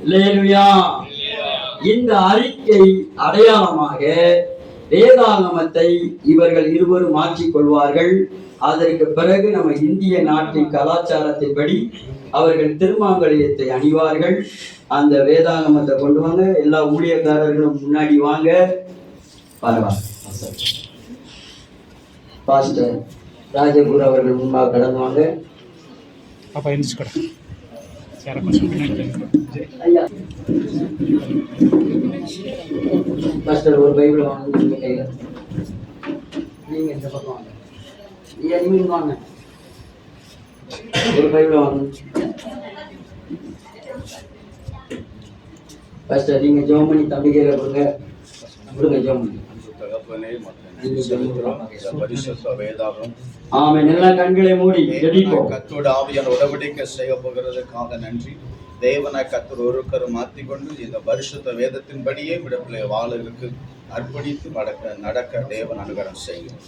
அல்லேலூயா. இந்த அறிக்கை அடையாளமாக வேதாகமத்தை இவர்கள் இருவரும் மாற்றிக் கொள்வார்கள். அதற்கு பிறகு நம்ம இந்திய நாட்டின் கலாச்சாரத்தின்படி அவர்கள் திருமாங்கல்யத்தை அணிவார்கள். அந்த வேதாகமத்தை கொண்டு வாங்க. எல்லா ஊழியக்காரர்களும் முன்னாடி வாங்க. பரவாயில்ல, பாஸ்டர் ராஜகுரு அவர்கள் முன்பாக கடந்து வாங்க. பாஸ்டர் ஒரு பைபிள் வாங்க. நீங்க கையில நீங்க இந்த பக்கம் வாங்க. நீங்க வாங்க, ஒரு பைபிள் வாங்க. பாஸ்டர் நீங்க ஜெபம் பண்ணி தம்பி கையில கொடுங்க. ஜெபம் பண்ணி கண்களை மூடி கத்தோட ஆவியான உடன்படிக்கை செய்ய போகிறதுக்காக நன்றி. தேவனை கத்தர் ஒருக்கரை மாற்றிக்கொண்டு இந்த பரிசுத்த வேதத்தின்படியே விடப்பிள்ளை வாழ அர்ப்பணித்து நடக்க தேவன் அனுகிரகம் செய்யும்.